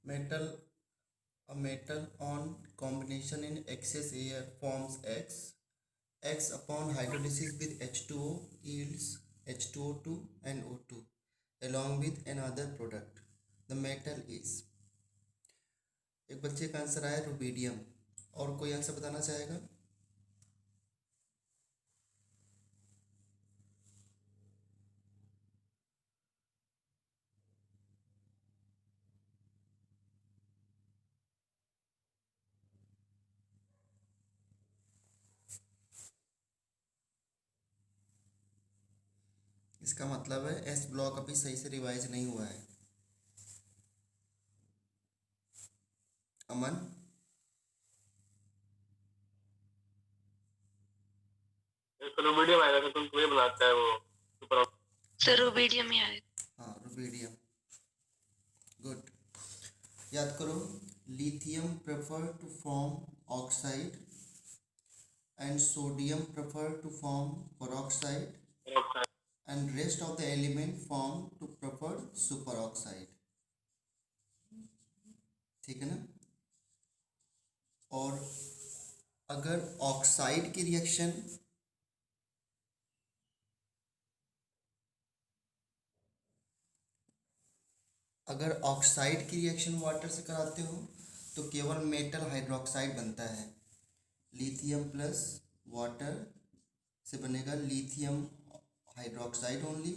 metal a metal on combination in excess air forms X upon hydrolysis with H2O yields H2O2 and O2 along with another product. The metal is। एक बच्चे का answer आया rubidium. और कोई answer बताना चाहेगा? इसका मतलब है एस ब्लॉक अभी सही से रिवाइज नहीं हुआ है। अमन, रुबीडियम आएगा तो तुम तुम्हें बनाता है वो सुपर। सर रुबीडियम ही आएगा। हाँ रुबीडियम। गुड। याद करो, lithium prefer to form oxide and sodium prefer to form peroxide and rest of the element form to prefer superoxide। ठीक है ना? और अगर ऑक्साइड की रिएक्शन वाटर से कराते हो तो केवल मेटल हाइड्रोक्साइड बनता है। लिथियम प्लस वाटर से बनेगा लिथियम हाइड्रोक्साइड ओनली।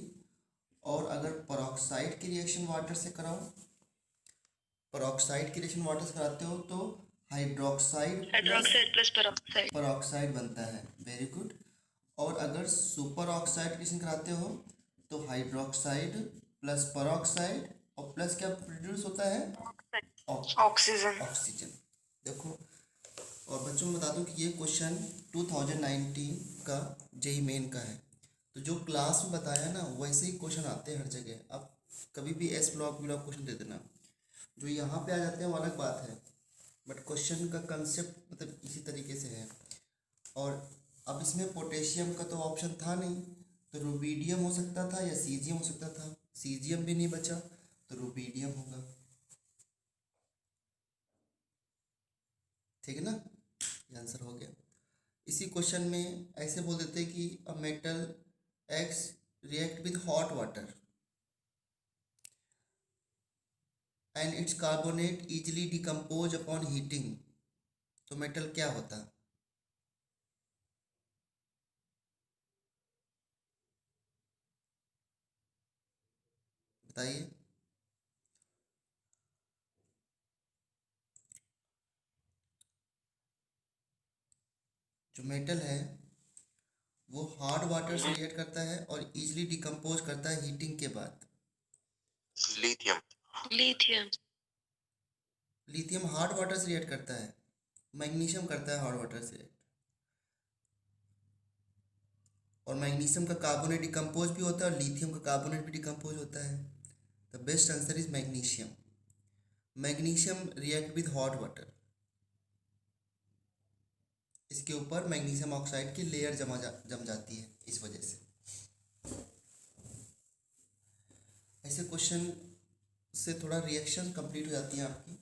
और अगर पेरोक्साइड की रिएक्शन वाटर से कराते हो तो हाइड्रोक्साइड प्लस पेरोक्साइड बनता है। Very good. और अगर सुपर ऑक्साइड की रिएक्शन कराते हो तो हाइड्रोक्साइड प्लस पेरोक्साइड और प्लस क्या प्रोड्यूस होता है? ऑक्सीजन। देखो, और बच्चों को बता दूं कि ये क्वेश्चन 2019 का जेई मेन का है। तो जो क्लास में बताया ना वैसे ही क्वेश्चन आते हैं हर जगह। आप कभी भी एस ब्लॉक क्वेश्चन दे देना। जो यहाँ पे आ जाते हैं वो अलग बात है, बट क्वेश्चन का कंसेप्ट मतलब इसी तरीके से है। और अब इसमें पोटेशियम का तो ऑप्शन था नहीं, तो रुबीडियम हो सकता था या सीजियम हो सकता था। सीजियम भी नहीं बचा तो रुबीडियम होगा। ठीक है ना? ये आंसर हो गया। इसी क्वेश्चन में ऐसे बोल देते कि a metal x react with hot water and it's carbonate easily decompose upon heating, तो मेटल क्या होता? बताइए। जो मेटल है वो हार्ड वाटर से रिएक्ट करता है और इजीली डिकम्पोज करता है हीटिंग के बाद। लिथियम। लिथियम हार्ड वाटर से रिएक्ट करता है, मैग्नीशियम करता है हार्ड वाटर से। और मैग्नीशियम का कार्बोनेट डिकम्पोज भी होता है और लिथियम का कार्बोनेट भी डिकम्पोज होता है। The best answer is magnesium. Magnesium react with hot water. इसके ऊपर मैग्नीशियम ऑक्साइड की लेयर जम जाती है इस वजह से। ऐसे क्वेश्चन से थोड़ा रिएक्शन कंप्लीट हो जाती है आपकी।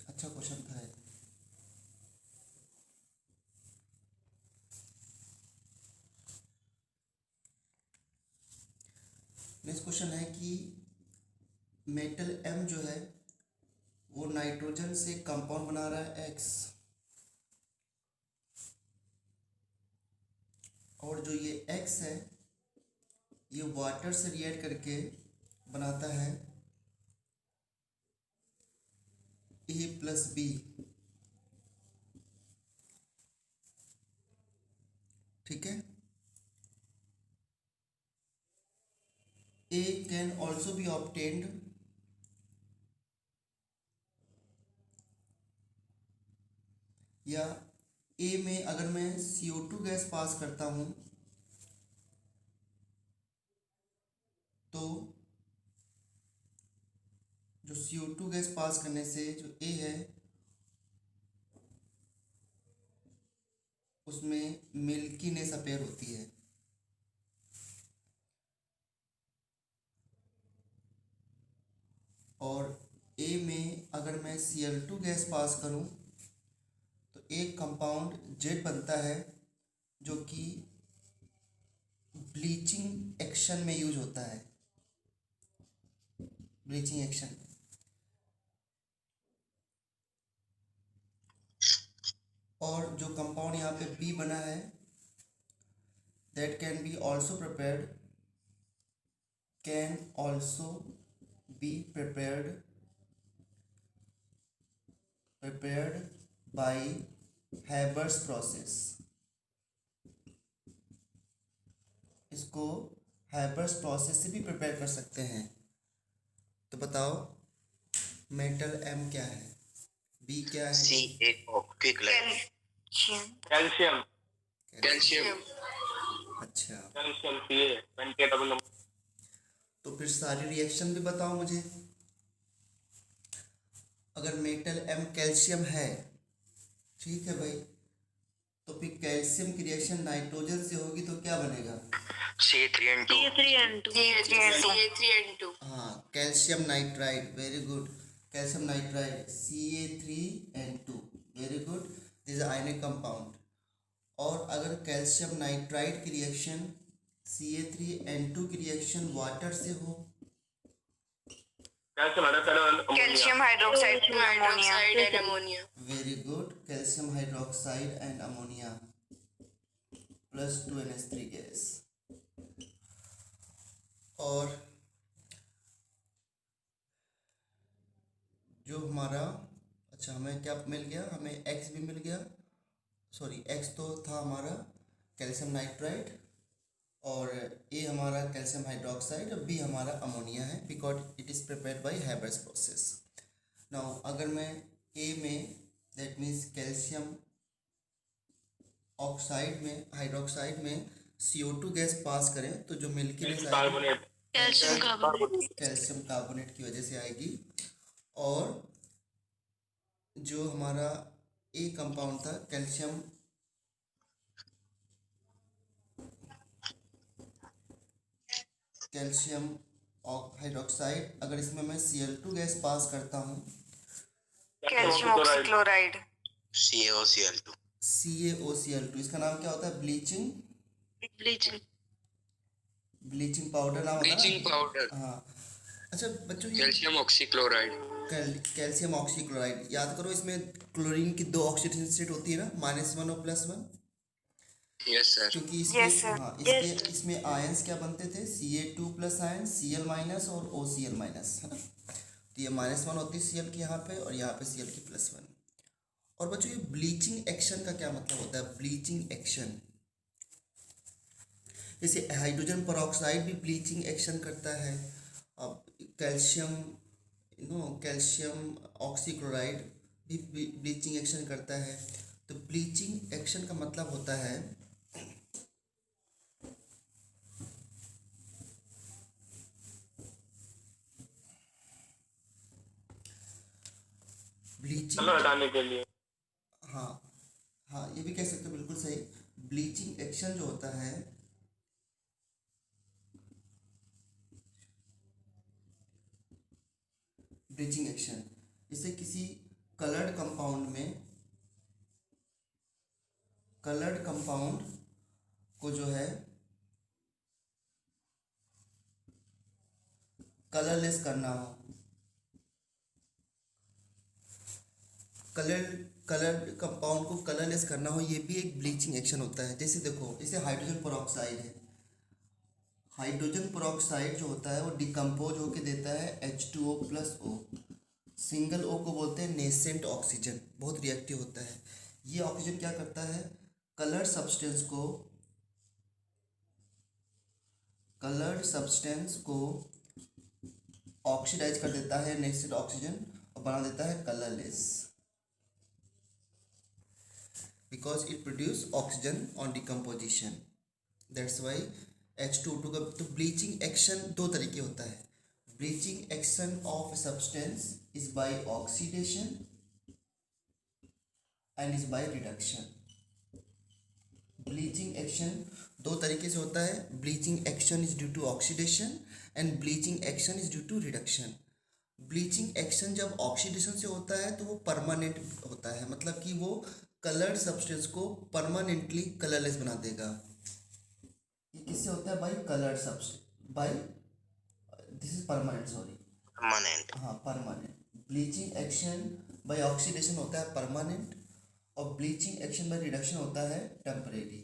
अच्छा क्वेश्चन था ये। नेक्स्ट क्वेश्चन है कि मेटल एम जो है वो नाइट्रोजन से कंपाउंड बना रहा है एक्स, और जो ये एक्स है ये वाटर से रिएक्ट करके बनाता है ए प्लस बी। ठीक है। A can also be obtained या ए में अगर मैं CO2 गैस पास करता हूं तो जो CO2 गैस पास करने से जो ए है उसमें मिल्कीनेस अपेयर होती है। और ए में अगर मैं Cl2 गैस पास करूं तो एक कंपाउंड जेड बनता है जो कि ब्लीचिंग एक्शन में यूज होता है, ब्लीचिंग एक्शन में। और जो कंपाउंड यहाँ पे बी बना है that can be also prepared, can also B prepared by Haber's process। इसको Haber's process से भी प्रिपेयर कर सकते हैं। तो बताओ मेटल M क्या है, B क्या है? कैल्शियम अच्छा, कैल्शियम Ca डबल नंबर। तो फिर सारी रिएक्शन भी बताओ मुझे। अगर मेटल M कैल्शियम है, ठीक है भाई, तो फिर कैल्शियम की रिएक्शन नाइट्रोजन से होगी तो क्या बनेगा? Ca3N2 हाँ, calcium nitride, very good, calcium nitride Ca3N2, very good, this is ionic compound. और अगर कैल्शियम नाइट्राइड की रिएक्शन Ca3N2 की रिएक्शन वाटर से हो, calcium hydroxide calcium ammonia. Very good, calcium hydroxide and ammonia plus 2NH3 gas. और जो हमारा, अच्छा हमें क्या मिल गया, हमें X भी मिल गया, सॉरी X तो था हमारा कैल्शियम नाइट्राइड, और A हमारा कैल्शियम हाइड्रोक्साइड, और B हमारा अमोनिया है because it is prepared by Haber's process. Now अगर मैं A में दैट मीन्स कैल्शियम ऑक्साइड में, हाइड्रोक्साइड में CO2 गैस पास करें तो जो मिल्की गैस आएगी कैल्शियम कार्बोनेट की वजह से आएगी। और जो हमारा ए कंपाउंड था कैल्शियम हाइड्रोक्साइड, अगर इसमें मैं Cl2 गैस पास करता हूँ, कैल्शियम ऑक्सीक्लोराइड CaOCl2, इसका नाम क्या होता है? ब्लीचिंग ब्लीचिंग पाउडर नाम होता है ना? हाँ। अच्छा बच्चों, कैल्शियम ऑक्सीक्लोराइड कैल्शियम ऑक्सीक्लोराइड, याद करो इसमें क्लोरीन की 2 ऑक्सीडेशन स्टेट होती है ना, -1 और +1। यस सर क्योंकि इसके हाँ इसमें आयंस क्या बनते थे? Ca2+ आयन, Cl- और OCl-, है ना? तो ये -1 होती है Cl की यहाँ पे, और यहाँ पे Cl की +1। और बच्चों ये ब्लीचिंग एक्शन का क्या मतलब होता है? ब्लीचिंग एक्शन, जैसे हाइड्रोजन परऑक्साइड भी ब्लीचिंग एक्शन करता है, अब कैल्शियम ऑक्सीक्लोराइड भी ब्लीचिंग एक्शन करता है। तो ब्लीचिंग एक्शन का मतलब होता है ब्लीचिंग हटाने के लिए। हाँ हाँ, ये भी कह सकते हो, बिल्कुल सही। ब्लीचिंग एक्शन जो होता है, ब्लीचिंग एक्शन, जैसे किसी कलर्ड कंपाउंड को जो है कलरलेस करना हो, कलर्ड कंपाउंड को कलरलेस करना हो, ये भी एक ब्लीचिंग एक्शन होता है। जैसे देखो, जैसे हाइड्रोजन पेरोक्साइड है, हाइड्रोजन पेरोक्साइड जो होता है वो डिकम्पोज होके देता है H2O+O, सिंगल O को बोलते हैं नेसेंट ऑक्सीजन, बहुत रिएक्टिव होता है। ये ऑक्सीजन क्या करता है? कलर्ड सब्सटेंस को ऑक्सीडाइज कर देता है नेसेंट ऑक्सीजन, और बना देता है colourless, because it produce oxygen on decomposition, that's why H2O2 का। तो ब्लीचिंग एक्शन 2 तरीके होता है। Bleaching action of substance is by oxidation and is by reduction. Bleaching action 2 तरीके से होता है, bleaching action is due to oxidation and bleaching action is due to reduction. Bleaching action जब ऑक्सीडेशन से होता है तो वो परमानेंट होता है, मतलब कि वो कलर्ड सब्सटेंस को परमानेंटली कलरलेस बना देगा। ये किससे होता है? By coloured substance, by, this is permanent, sorry, permanent. हाँ permanent. Bleaching action by oxidation होता है परमानेंट, और ब्लीचिंग एक्शन बाय रिडक्शन होता है टेम्परेरी।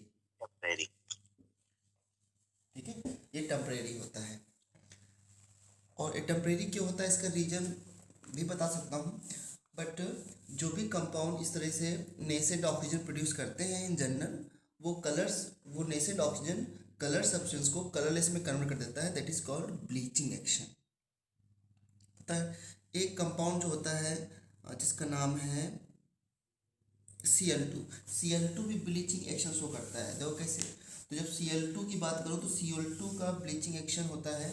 वेरी। ठीक है, ये टेम्परेरी होता है। और ये टेम्परेरी क्यों होता है इसका रीज़न भी बता सकता हूँ, बट जो भी कंपाउंड इस तरह से नेसेंट ऑक्सीजन प्रोड्यूस करते हैं इन जनरल, वो नेसेंट ऑक्सीजन कलर सब्सटेंस को कलरलेस में कन्वर्ट कर देता है, that is called bleaching action. पता है, एक कंपाउंड जो होता है जिसका नाम है Cl2 भी ब्लीचिंग एक्शन शो करता है। देखो कैसे, तो जब Cl2 की बात करो तो Cl2 का ब्लीचिंग एक्शन होता है,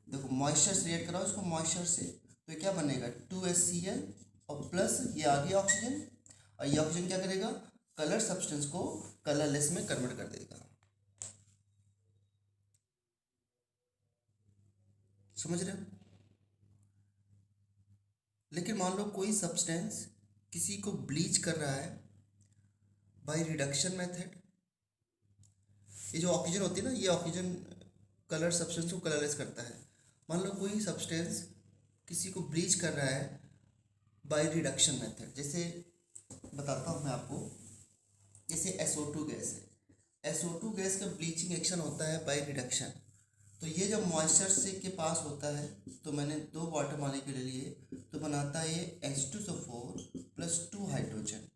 देखो मॉइस्चर से रिएक्ट कराओ इसको मॉइस्चर से, तो ये क्या बनेगा 2HCl और प्लस ये आ गया ऑक्सीजन, और ये ऑक्सीजन क्या करेगा, कलर सब्सटेंस को कलरलेस में कन्वर्ट कर देगा। समझ रहे हो? लेकिन मान लो कोई सब्सटेंस किसी को ब्लीच कर रहा है बाय रिडक्शन मेथड, ये जो ऑक्सीजन होती है ना, ये ऑक्सीजन कलर सब्सटेंस को कलरलेस करता है। मान लो कोई सब्सटेंस किसी को ब्लीच कर रहा है बाय रिडक्शन मेथड, जैसे बताता हूँ मैं आपको, जैसे SO2 गैस है, SO2 गैस का ब्लीचिंग एक्शन होता है बाय रिडक्शन। तो ये जब मॉइस्चर से के पास होता है, तो मैंने 2 वाटर मॉलिक्यूल लिए, तो बनाता है ये H2SO4 प्लस 2 हाइड्रोजन,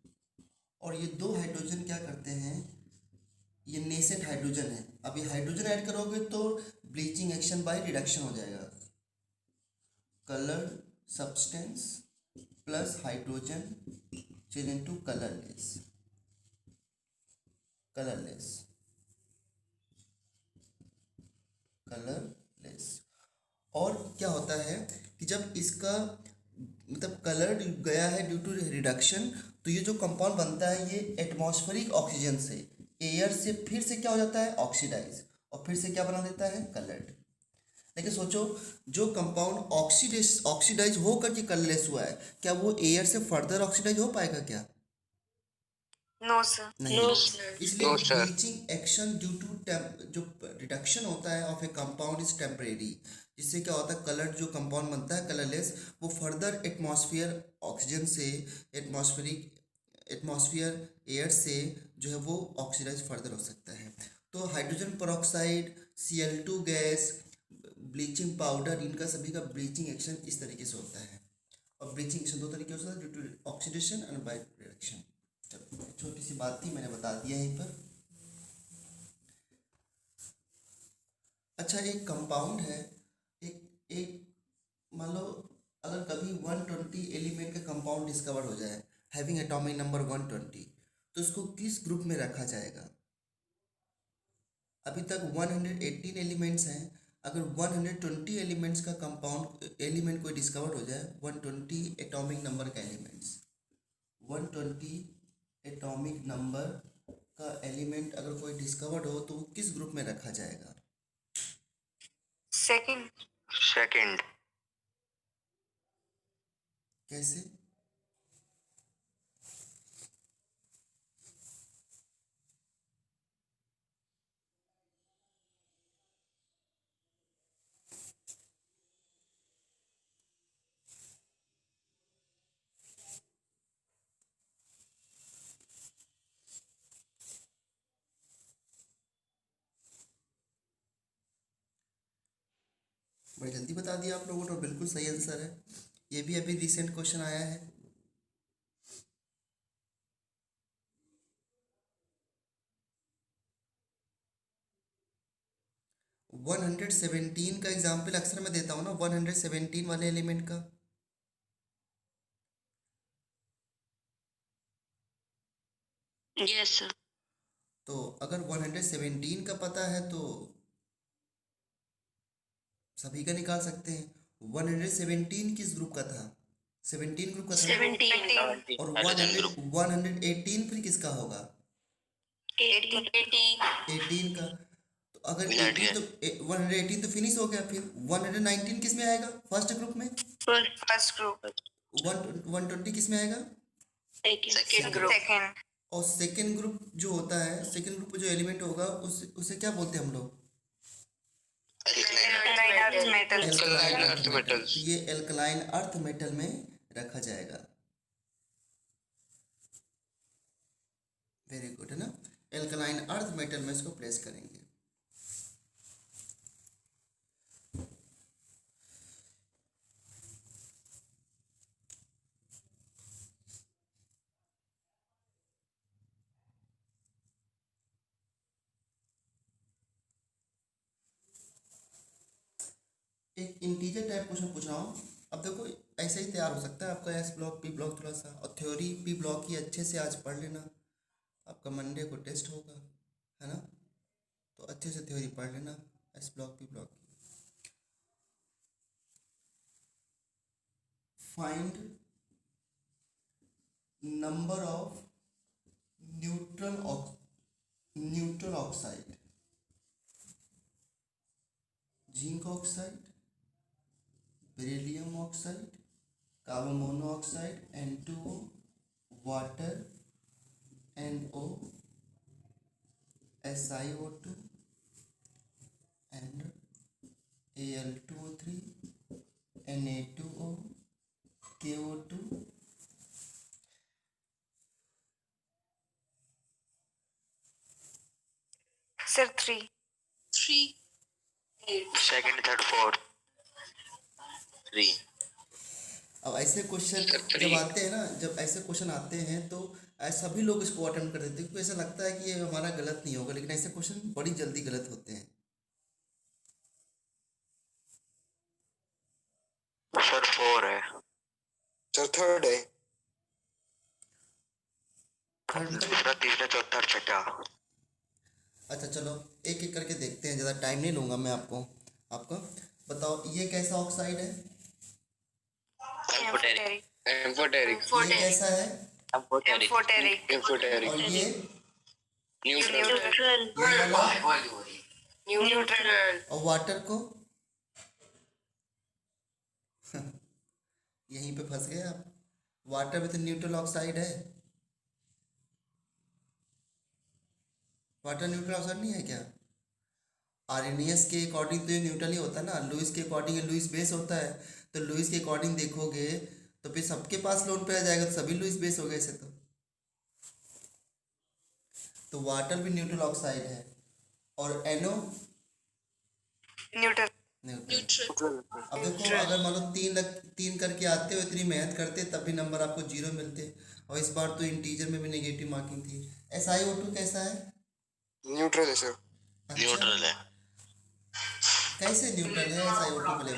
और ये 2 हाइड्रोजन क्या करते हैं, ये नेसेंट हाइड्रोजन है, अब ये हाइड्रोजन ऐड करोगे तो ब्लीचिंग एक्शन बाय रिडक्शन हो जाएगा, colour substance plus hydrogen change into colourless. और क्या होता है कि जब इसका मतलब कलर गया है ड्यू टू रिडक्शन, तो ये जो कंपाउंड बनता है ये एटमॉस्फेरिक ऑक्सीजन से, एयर से फिर से क्या हो जाता है, ऑक्सीडाइज, और फिर से क्या बना देता है, कलर्ड। लेकिन सोचो, जो कंपाउंड ऑक्सीडाइज होकर के कलरलेस हुआ है, क्या वो एयर से फर्दर ऑक्सीडाइज हो पाएगा क्या? No, sir. नहीं। No, sir. इसलिए No, sir. Bleaching action due to जो रिडक्शन होता है of a compound is temporary, जिससे क्या होता है, कलर जो कंपाउंड बनता है कलरलेस, वो फर्दर एटमॉस्फेयर ऑक्सीजन से, एटमॉस्फेयर एयर से जो है वो ऑक्सीडाइज फर्दर हो सकता है। तो hydrogen peroxide, Cl2 gas, bleaching powder, इनका सभी का ब्लीचिंग एक्शन इस तरीके से होता है। और ब्लीचिंग एक्शन 2 तरीके से होता है, due to oxidation and by reduction. छोटी सी बात थी, मैंने बता दिया यहीं पर। अच्छा, एक कंपाउंड है, एक एक मान लो अगर कभी 120 एलिमेंट का कंपाउंड डिस्कवर हो जाए हैविंग एटॉमिक नंबर 120, तो इसको किस ग्रुप में रखा जाएगा? अभी तक 118 एलिमेंट्स हैं, अगर 120 एलिमेंट्स का कंपाउंड एलिमेंट कोई डिस्कवर हो जाए, 120 एटॉमिक नंबर का एलिमेंट्स, 120 एटॉमिक नंबर का एलिमेंट अगर कोई डिस्कवर्ड हो, तो वो किस ग्रुप में रखा जाएगा? सेकंड। कैसे? बड़ी जल्दी बता दिया आप लोगों ने, बिल्कुल सही आंसर है। ये भी अभी रिसेंट क्वेश्चन आया है। वन 117 का एग्जाम्पल अक्सर मैं देता हूँ ना, 117 वाले एलिमेंट का। Yes, sir. तो अगर 117 का पता है तो सभी का निकाल सकते हैं। 117 किस ग्रुप का था? 17 ग्रुप का था। 17. और हाइड्रोजन ग्रुप। 118 फिर किसका होगा? 18. 18 का। तो अगर मिनट 18 तो 118 तो फिनिश हो गया, फिर 119 किस में आएगा फर्स्ट ग्रुप में, फर्स्ट ग्रुप, 120 किस में आएगा, सेकंड ग्रुप, सेकंड, और सेकेंड ग्रुप जो होता है, सेकेंड ग्रुप में जो एलिमेंट होगा उसे क्या बोलते हैं हम लोग, alkaline earth metal, alkaline earth metal. तो ये एल्कलाइन अर्थ मेटल में रखा जाएगा। वेरी गुड, है ना। एल्कलाइन अर्थ मेटल में इसको प्लेस करेंगे। एक इंटीजर टाइप क्वेश्चन पूछ रहा हूँ। अब देखो ऐसे ही तैयार हो सकता है आपका एस ब्लॉक पी ब्लॉक थोड़ा सा, और थ्योरी पी ब्लॉक की अच्छे से आज पढ़ लेना, आपका मंडे को टेस्ट होगा, है ना। तो अच्छे से थ्योरी पढ़ लेना एस ब्लॉक पी ब्लॉक की। Find number of neutral oxide, zinc oxide, beryllium oxide, carbon monoxide, N2O, water, NO, SiO2 and Al2O3, Na2O, KO2, sir 3, second third fourth 3। अब ऐसे क्वेश्चन जब आते हैं ना, जब ऐसे क्वेश्चन आते हैं तो सभी लोग इसको अटेम्प्ट कर देते हैं, क्योंकि ऐसा लगता है कि ये हमारा गलत नहीं होगा, लेकिन ऐसे क्वेश्चन बड़ी जल्दी गलत होते हैं। सर 4 है। सर थर्ड है। थर्ड मतलब, दूसरा तीसरा चौथा और छठा। अच्छा चलो एक एक करके देखते हैं, ज़्यादा टाइम नहीं लूँगा मैं आपका बताओ ये कैसा ऑक्साइड है, एम्फोटेरिक, एम्फोटेरिक, ये कैसा है, एम्फोटेरिक, एम्फोटेरिक, और ये न्यूट्रल, ये वाला, न्यूट्रल, और वाटर को यहीं पे फंस गए आप। वाटर में तो न्यूट्रल ऑक्साइड है, वाटर न्यूट्रल ऑक्साइड नहीं है क्या। आर्हेनियस के अकॉर्डिंग तो ये न्यूट्रल ही होता है ना, लुइस के अकॉर्डिंग ये लुइस बेस होता है, तो लुइस के अकॉर्डिंग देखोगे तो फिर सबके पास लोन पे आ जाएगा, तो सभी लुइस बेस हो गए ऐसे तो वाटर भी न्यूट्रल ऑक्साइड है, और NO न्यूट्रल, न्यूट्रल। अब देखो अगर मान लो 3 करके आते हो, इतनी मेहनत करते तब भी नंबर आपको 0 मिलते, और इस बार तो इंटीजर में भी नेगेटिव मार्किंग थी। SiO2 कैसा है, न्यूट्रल है सर। न्यूट्रल है। कैसे न्यूट्रल है SiO2 के लिए,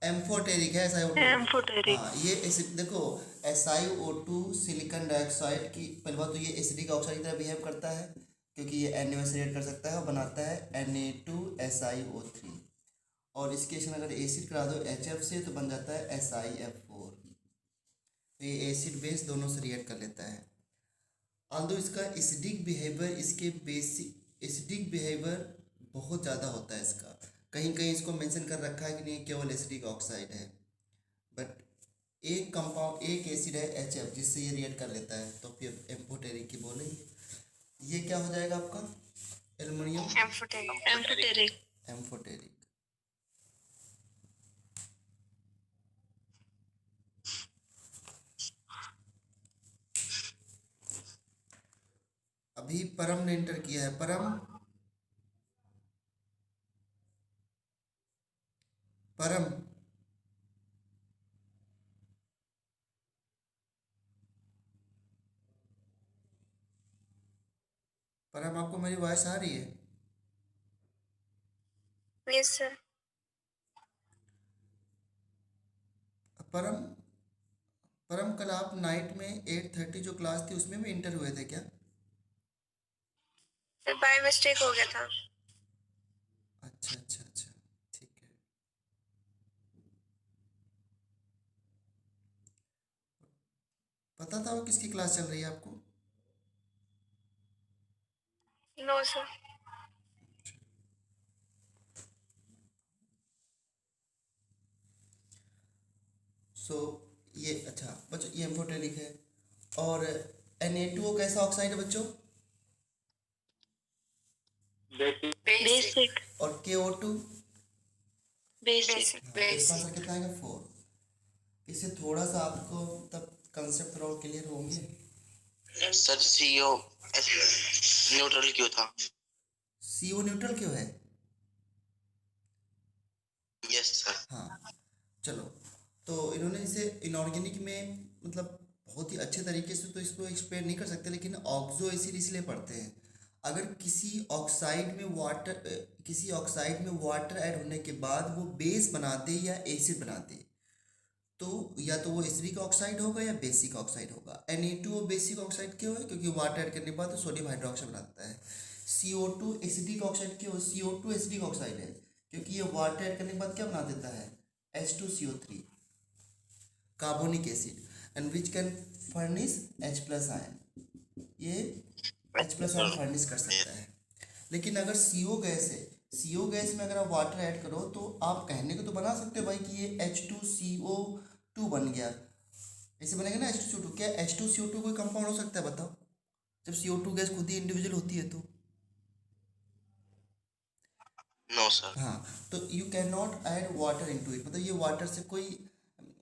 एम्फोटेरिक है SiO2। एम्फोटेरिक, हाँ ये देखो SiO2 सिलिकॉन डाइऑक्साइड की पहली बात तो ये एसिडिक ऑक्साइड की तरह बिहेव करता है, क्योंकि ये Na से रिएक्ट कर सकता है और बनाता है Na2SiO3, और इसके साथ अगर एसिड करा दो HF से तो बन जाता है SiF4। तो ये एसिड बेस दोनों से रिएक्ट कर लेता है। आल्दो इसका एसिडिक बिहेवियर बहुत ज़्यादा होता है इसका, कहीं कहीं इसको मेंशन कर रखा है कि नहीं केवल एसिडिक ऑक्साइड है, बट एक कंपाउंड एक एसिड है HF जिससे ये रिएक्ट कर लेता है, तो फिर एम्फोटेरिक की बोलेंगे। ये क्या हो जाएगा आपका, एल्युमिनियम एम्फोटेरिक, एम्फोटेरिक। अभी परम ने एंटर किया है, परम परम आपको मेरी वॉइस आ रही है। यस सर, परम कल आप नाइट में 8:30 जो क्लास थी उसमें भी इंटर हुए थे क्या। सर बाय मिस्टेक हो गया था। अच्छा अच्छा अच्छा, ठीक है। पता था वो किसकी क्लास चल रही है आपको। नो सर, सो ये अच्छा बच्चों ये एम्फोटेरिक है। और Na2O कैसा ऑक्साइड है बच्चों? बेसिक बेसिक और KO2? बेसिक तो इसका आंसर कितना आएगा 4। इससे थोड़ा सा आपको तब कंसेप्ट थोड़ा क्लियर होंगे। सर सीओ न्यूट्रल क्यों था? CO न्यूट्रल क्यों है? Yes sir. हाँ चलो, तो इन्होंने इसे इनऑर्गेनिक में मतलब बहुत ही अच्छे तरीके से तो इसको एक्सप्लेन नहीं कर सकते, लेकिन ऑक्सो एसिड इसलिए पढ़ते हैं। अगर किसी ऑक्साइड में वाटर ऐड होने के बाद वो बेस बना दे या एसिड बना दे, तो या तो वो एसिडिक ऑक्साइड होगा या बेसिक ऑक्साइड होगा। Na2O बेसिक ऑक्साइड क्यों है? क्योंकि वाटर ऐड करने के बाद तो सोडियम हाइड्रोक्साइड बनाता है। CO2 एसिडिक ऑक्साइड क्यों? CO2 एसिडिक ऑक्साइड है क्योंकि ये वाटर ऐड करने के बाद क्या बना देता है? H2CO3 carbonic acid, and which can furnish H+ ion. ये H+ आयन फर्निश कर सकता है। लेकिन अगर CO गैस है, CO गैस में अगर आप वाटर ऐड करो तो आप कहने को तो बना सकते हो भाई कि ये H2CO2 बन गया, ऐसे बनेगा ना H2CO2। क्या H2CO2 कोई कंपाउंड हो सकता है बताओ, जब CO2 गैस खुद ही इंडिविजुअल होती है तो? No sir. हाँ, तो you can not add water into it, मतलब ये वाटर से कोई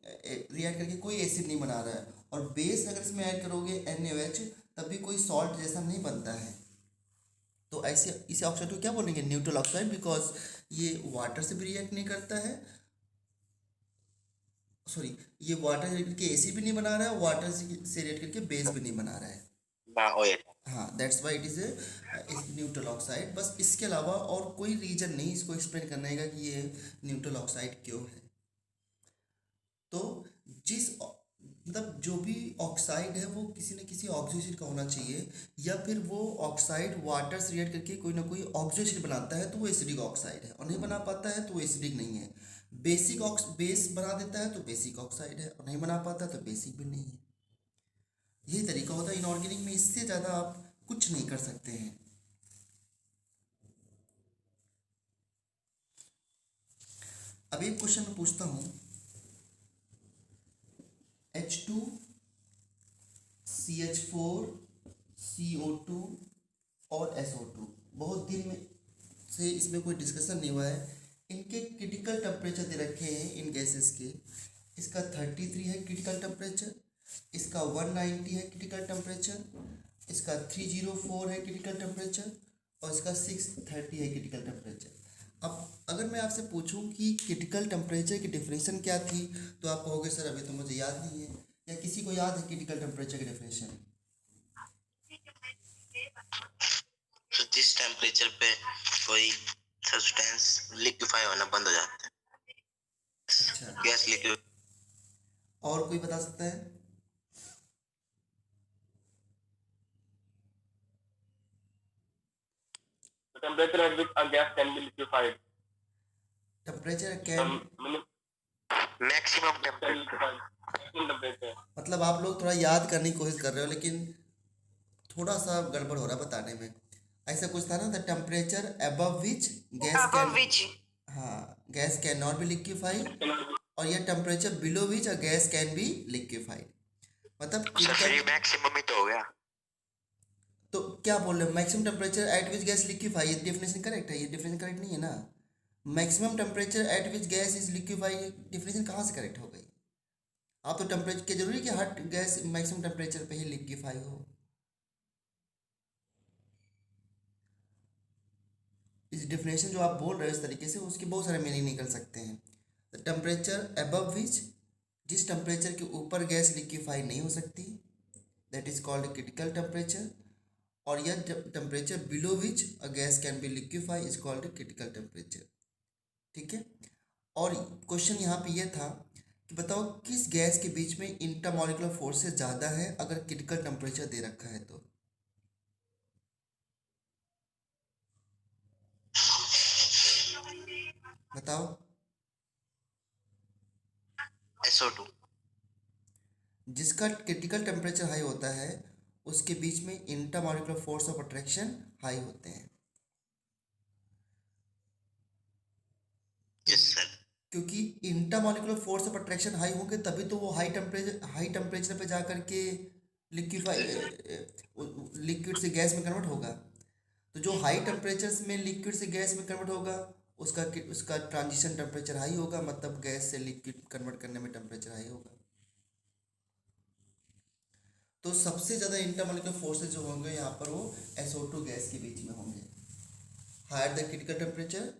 रिएक्ट करके कोई एसिड नहीं बना रहा है। और बेस अगर इसमें ऐड करोगे NaOH तब भी कोई सॉल्ट जैसा नहीं बनता है। तो ऐसे इसे ऑक्साइड को क्या बोलेंगे? न्यूट्रल ऑक्साइड, बिकॉज ये वाटर से भी रिएक्ट नहीं करता है, सॉरी ये वाटर से रिएक्ट करके एसिड भी नहीं बना रहा है, वाटर से रिएक्ट करके बेस भी नहीं बना रहा है। ओए हाँ, that's why it is a neutral oxide. बस इसके अलावा और कोई रीजन नहीं इसको एक्सप्लेन करने का कि ये न्यूट्रल ऑक्साइड क्यों है। तो जिस मतलब जो भी ऑक्साइड है वो किसी न किसी ऑक्सो एसिड का होना चाहिए, या फिर वो ऑक्साइड वाटर से रिएक्ट करके कोई ना कोई ऑक्सो एसिड बनाता है तो वो एसिडिक ऑक्साइड है, और नहीं बना पाता है तो वो एसिडिक नहीं है। बेस बना देता है तो बेसिक ऑक्साइड है, और नहीं बना पाता तो बेसिक भी नहीं है। यही तरीका होता है इनऑर्गेनिक में, इससे ज़्यादा आप कुछ नहीं कर सकते हैं। अब एक क्वेश्चन मैं पूछता हूँ, H2CH4 CO2 और SO2, बहुत दिन में से इसमें कोई डिस्कशन नहीं हुआ है। इनके क्रिटिकल टेम्परेचर दे रखे हैं इन गैसेस के। इसका 33 है क्रिटिकल टेम्परेचर, इसका 190 है क्रिटिकल टेम्परेचर, इसका 304 है क्रिटिकल टेम्परेचर, और इसका 630 है क्रिटिकल टेम्परेचर। अब अगर मैं आपसे पूछूं कि क्रिटिकल टेम्परेचर की डेफिनेशन क्या थी, तो आप कहोगे सर अभी तो मुझे याद नहीं है, या किसी को याद है क्रिटिकल टेम्परेचर की डेफिनेशन? तो जिस टेम्परेचर पे कोई सब्सटेंस लिक्विफाई होना बंद हो जाता है, अच्छा, गैस लिक्विड। और कोई बता सकता है? the temperature at which a gas can be liquefied. Temperature can maximum temperature. Maximum temperature. मतलब आप लोग थोड़ा याद करने की कोशिश कर रहे हो, लेकिन थोड़ा सा गड़बड़ हो रहा है बताने में। ऐसा कुछ था ना, the temperature above which gas can, हाँ, gas can not be liquefied, और यह temperature below which a gas can be liquefied. मतलब सर फिर ये मैक्सिमम ही तो हो गया। तो क्या बोल रहे हो? Maximum temperature at which gas liquefy, ये डेफिनेशन करेक्ट है? ये डेफिनेशन करेक्ट नहीं है ना। Maximum temperature at which gas is liquefy, definition कहाँ से करेक्ट हो गई? आप तो टेम्परेचर के जरूरी कि हर गैस मैक्सिमम टेम्परेचर पे ही लिक्विफाई हो। इस डेफिनेशन जो आप बोल रहे हो इस तरीके से, उसके बहुत सारे मीनिंग निकल सकते हैं। द टेम्परेचर अबव विच, जिस टेम्परेचर के ऊपर गैस लिक्विफाई नहीं हो सकती, that is called critical temperature. और यह temperature below which a gas can B liquefy is called critical temperature. ठीक है। और क्वेश्चन यहाँ पे यह था कि बताओ किस गैस के बीच में इंटरमॉलिक्यूलर फोर्सेस ज़्यादा है अगर क्रिटिकल टेम्परेचर दे रखा है तो? बताओ। SO2। जिसका क्रिटिकल टेम्परेचर हाई होता है उसके बीच में intermolecular force of attraction high होते हैं। Yes sir. क्योंकि intermolecular force of attraction high होंगे तभी तो वो हाई टेम्परेचर पे जा करके लिक्विफाई लिक्विड से गैस में कन्वर्ट होगा। तो जो हाई टेम्परेचर में लिक्विड से गैस में कन्वर्ट होगा उसका ट्रांजिशन टेम्परेचर हाई होगा, मतलब गैस से लिक्विड कन्वर्ट करने में टेम्परेचर हाई होगा। तो सबसे ज़्यादा इंटरमॉलिक्यूलर फोर्सेज जो होंगे यहाँ पर वो SO2 गैस के बीच में होंगे, हायर द क्रिटिकल टेम्परेचर।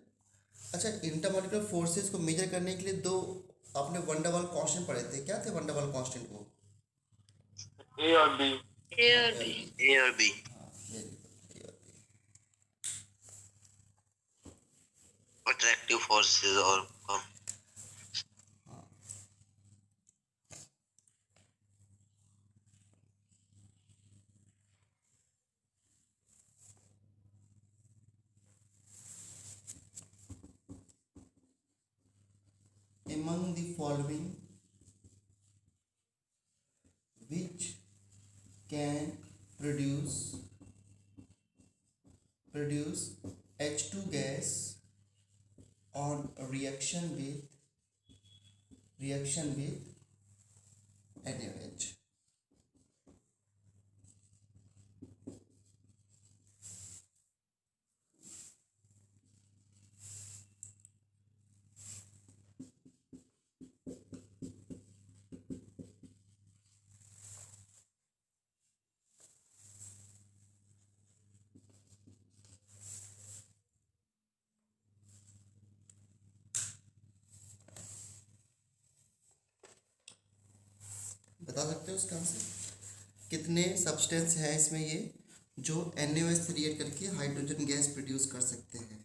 अच्छा, इंटरमॉलिक्यूलर फोर्सेस को मेजर करने के लिए दो आपने वन डर वाल कांस्टेंट पढ़े थे, क्या थे वन डर वाल कांस्टेंट वो? ए और बी। A और B। ए और बी। हाँ, very good, A और B। अट्रैक्टिव फोर्सेस और Among the following, which can produce H2 gas on reaction with NaOH? बता सकते हो उसका आंसर? कितने सब्सटेंस हैं इसमें ये जो NaOH से रिएक्ट करके हाइड्रोजन गैस प्रोड्यूस कर सकते हैं?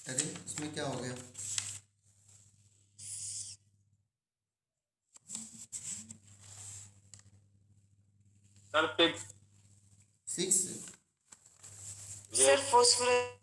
अरे इसमें क्या हो गया? सर 6। 6? Sir phosphorus.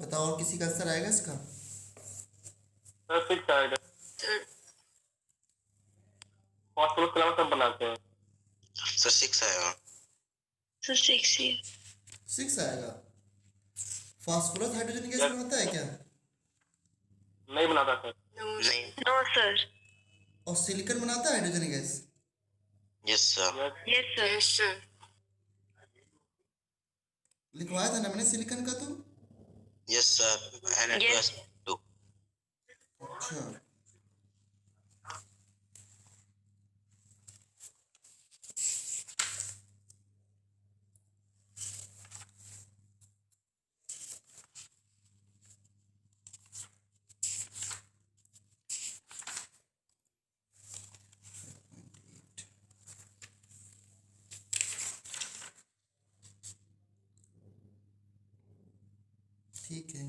बताओ और किसी का आंसर आएगा इसका? सर 6 आएगा। थर्ड फॉस्फोरस के अलावा सब बनाते हैं। सर 6 आएगा। सर 6 ही 6 आएगा। Phosphorus hydrogen gas Yes. बनाता है क्या? नहीं बनाता सर। नहीं। नो सर और सिलिकॉन बनाता है hydrogen gas? Yes sir. Yes yes sir लिखवाया था ना मैंने सिलिकॉन का तो। Yes sir. Na2S2। अच्छा, ठीक है,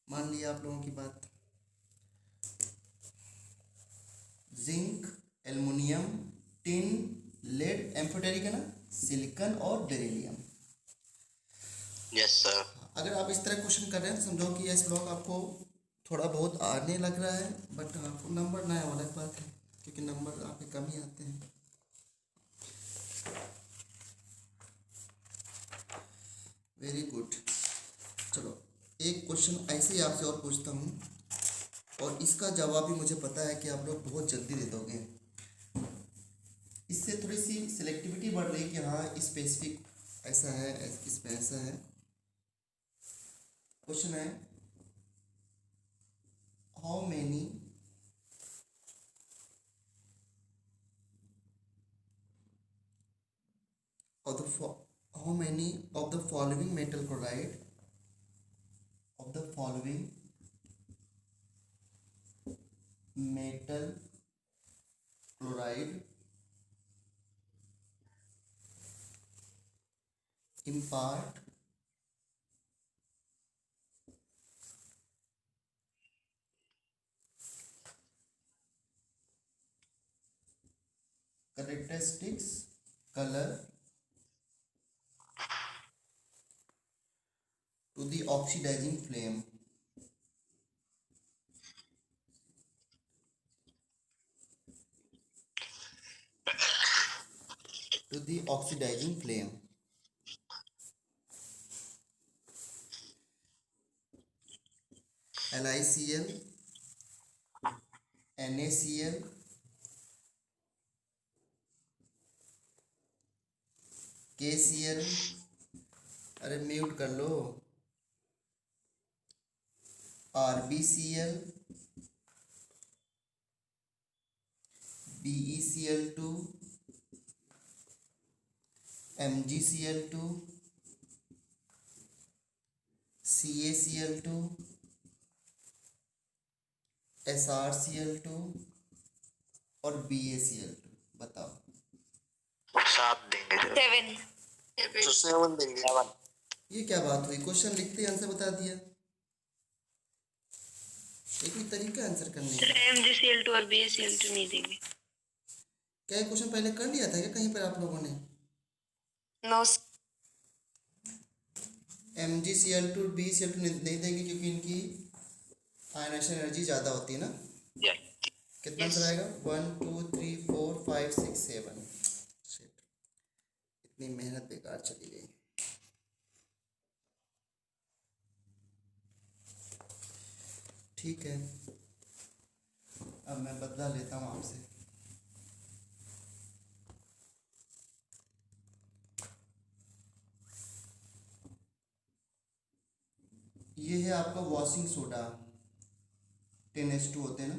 मान लिया आप लोगों की बात। Zinc, aluminium, tin, lead, amphoteric है ना, सिलिकॉन और बेरिलियम। Yes sir. अगर आप इस तरह क्वेश्चन कर रहे हैं तो समझो कि यस ब्लॉक आपको थोड़ा बहुत आने लग रहा है, बट आपको नंबर ना आए वो अलग बात है, क्योंकि नंबर आपके कम ही आते हैं। Very good. चलो एक क्वेश्चन ऐसे ही आपसे और पूछता हूँ, और इसका जवाब भी मुझे पता है कि आप लोग बहुत जल्दी दे दोगे। इससे थोड़ी सी सिलेक्टिविटी बढ़ रही है कि हाँ स्पेसिफिक ऐसा है, इसमें ऐसा है। क्वेश्चन है, how many of the how many of the following metal chloride of the following metal chloride impart characteristics, color to the oxidizing flame? To the oxidizing flame. LiCl, NaCl, KCl, अरे mute कर लो, RbCl, BeCl2, MgCl2, CaCl2, SrCl2 और BaCl2। बताओ। 7 देंगे sir. 7 तो 7 देंगे। ये क्या बात हुई, क्वेश्चन लिखते ही आंसर बता दिया। एक ही तरीका आंसर करने सर का। MgCl2 और BaCl2 नहीं देंगे। क्या ये क्वेश्चन पहले कर लिया था क्या कहीं पर आप लोगों ने? नो MgCl2 BeCl2 नहीं देंगे क्योंकि इनकी आयनेशन एनर्जी ज़्यादा होती है ना। कितना आंसर आएगा? 1 2 3 4 5 6 7। इतनी मेहनत बेकार चली गई। ठीक है, अब मैं बदला लेता हूँ आपसे। ये है आपका वॉशिंग सोडा, 10H2 होते हैं ना।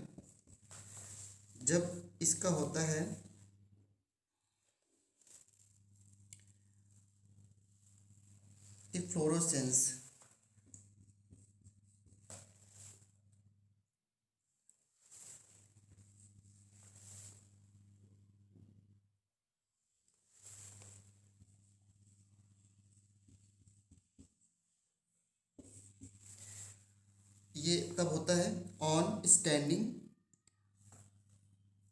जब इसका होता है फ्लोरोसेंस, ये तब होता है ऑन स्टैंडिंग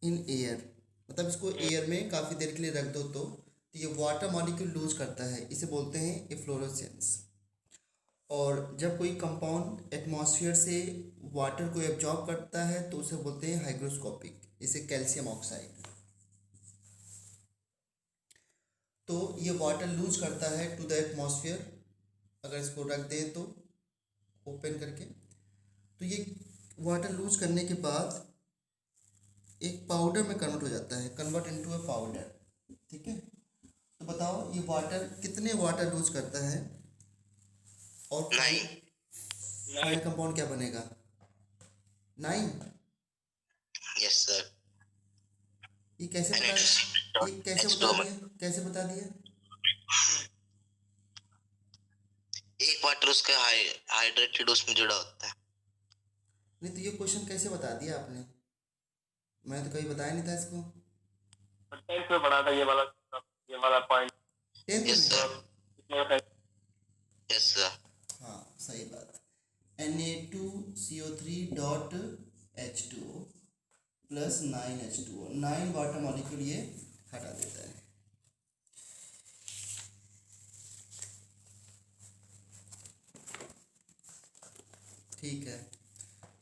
इन एयर, मतलब इसको एयर में काफ़ी देर के लिए रख दो तो ये वाटर मॉलिक्यूल लूज करता है, इसे बोलते हैं इफ्लोरोसेंस। और जब कोई कंपाउंड एटमॉस्फेयर से वाटर को एब्जॉर्ब करता है तो उसे बोलते हैं हाइग्रोस्कोपिक, इसे कैल्शियम ऑक्साइड। तो ये वाटर लूज करता है टू द एटमॉस्फेयर, अगर इसको रख दें तो ओपन करके, तो ये वाटर लूज करने के बाद एक पाउडर में कन्वर्ट हो जाता है, कन्वर्ट इनटू अ पाउडर। ठीक है, तो बताओ ये वाटर कितने वाटर लूज करता है और फाइनल कंपाउंड क्या बनेगा? 9। Yes sir. ये कैसे बता दिया? कैसे बता दिया? एक वाटर उसका हाइड्रेटेड उसमें जुड़ा होता है। नहीं, तो ये क्वेश्चन कैसे बता दिया आपने? मैंने तो कभी बताया नहीं था इसको। 10th में पढ़ा था ये वाला पॉइंट। 10th यस में? सर। Yes sir. हाँ, सही बात। Na2CO3 dot H2O plus 9H2O, 9 water molecule ये हटा देता है। ठीक है,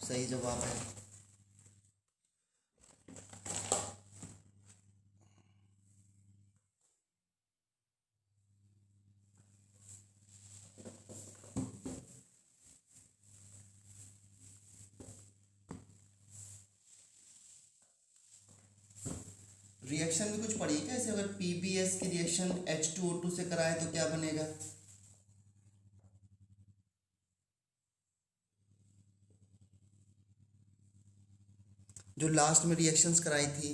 सही जवाब है। रिएक्शन में कुछ पढ़ी क्या ऐसे? अगर PbS की रिएक्शन H2O2 से कराए तो क्या बनेगा? जो लास्ट में रिएक्शंस कराई थी।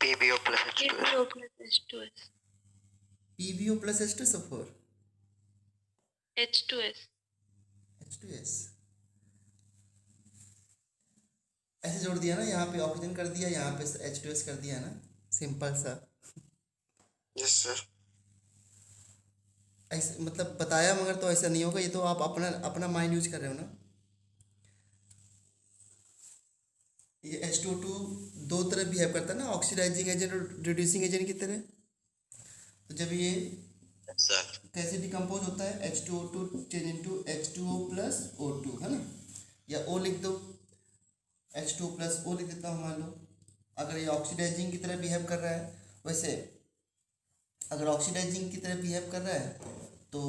PBO plus H2S. KBO plus H2S. PbO plus H2SO4 H2S. H2S ऐसे जोड़ दिया ना, यहाँ पे ऑक्सीजन कर दिया, यहाँ पे H2S कर दिया ना, सिंपल सा। Yes sir. ऐसे मतलब बताया, मगर तो ऐसा नहीं होगा, ये तो आप अपना माइंड यूज कर रहे हो ना। ये H2O2 दो तरह बिहेव करता है ना, ऑक्सीडाइजिंग एजेंट और रिड्यूसिंग एजेंट की तरह। तो जब ये सर कैसे डिकम्पोज होता है, H2O2 change into H2O plus O2, है ना, या O लिख दो, H2O प्लस O लिख देता हूँ मान लो। अगर ये ऑक्सीडाइजिंग की तरह बिहेव कर रहा है, वैसे अगर ऑक्सीडाइजिंग की तरह बिहेव कर रहा है तो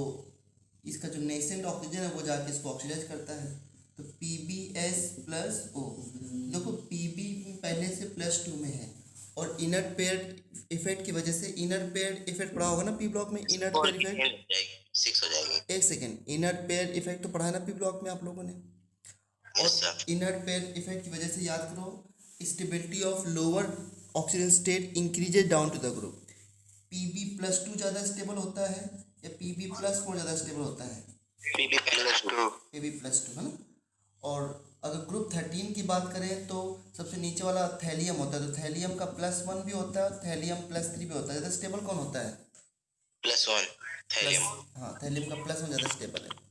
इसका जो नेसेंट ऑक्सीजन है वो जाके इसको ऑक्सीडाइज करता है। तो PbS प्लस O, देखो Pb पहले से +2 में है और इनर्ट पेयर इफेक्ट की वजह से, इनर्ट पेयर इफेक्ट पढ़ा होगा ना पी ब्लॉक में, इनर्ट पेयर इफेक्ट। 6 हो जाएगी। एक सेकेंड, इनर्ट पेयर इफेक्ट तो पढ़ा है ना पी ब्लॉक में आप लोगों ने। Yes sir. और इनर्ट पेयर इफेक्ट की वजह से याद करो, stability of lower oxygen state increases down to the group. Pb+2 ज़्यादा स्टेबल होता है या Pb+4 ज़्यादा स्टेबल होता है? Plus 2. Pb+2, है ना। और अगर ग्रुप 13 की बात करें तो सबसे नीचे वाला थैलियम होता है, तो थैलियम का +1 भी होता है, थैलियम +3 भी होता है। ज़्यादा स्टेबल कौन होता है? +1 थैलियम। हाँ, थैलियम का +1 ज़्यादा स्टेबल है।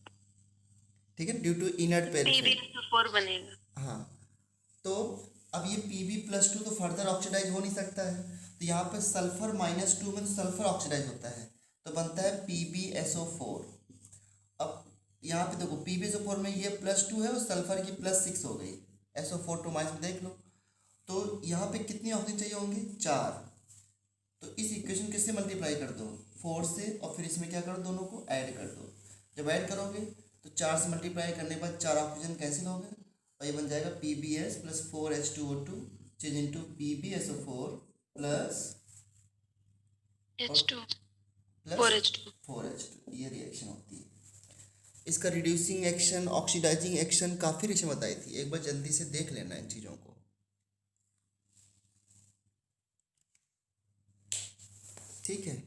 ठीक है, due to inert pair effect. PbS4 बनेगा। हाँ, तो अब ये Pb+2 तो फर्दर ऑक्सीडाइज हो नहीं सकता है, तो यहाँ पे सल्फर -2 में तो सल्फर ऑक्सीडाइज होता है, तो बनता है PbSO4। अब यहाँ पे देखो PbSO4 में ये +2 है और सल्फर की +6 हो गई, SO4 2 में देख लो। तो यहाँ पे कितनी ऑक्सीजन चाहिए होंगे? 4। तो इस इक्वेशन किससे मल्टीप्लाई कर दो? 4 से, और फिर इसमें क्या करो, दोनों को ऐड कर दो। जब ऐड करोगे तो 4 से मल्टीप्लाई करने के बाद 4 ऑक्सीजन कैंसिल हो गए और ये बन जाएगा PbS plus 4H2O2 change into PbSO4 plus H2. Plus 4H2. 4H2। ये रिएक्शन होती है। इसका रिड्यूसिंग एक्शन, ऑक्सीडाइजिंग एक्शन, काफ़ी रिएक्शन बताई थी, एक बार जल्दी से देख लेना इन चीज़ों को। ठीक है,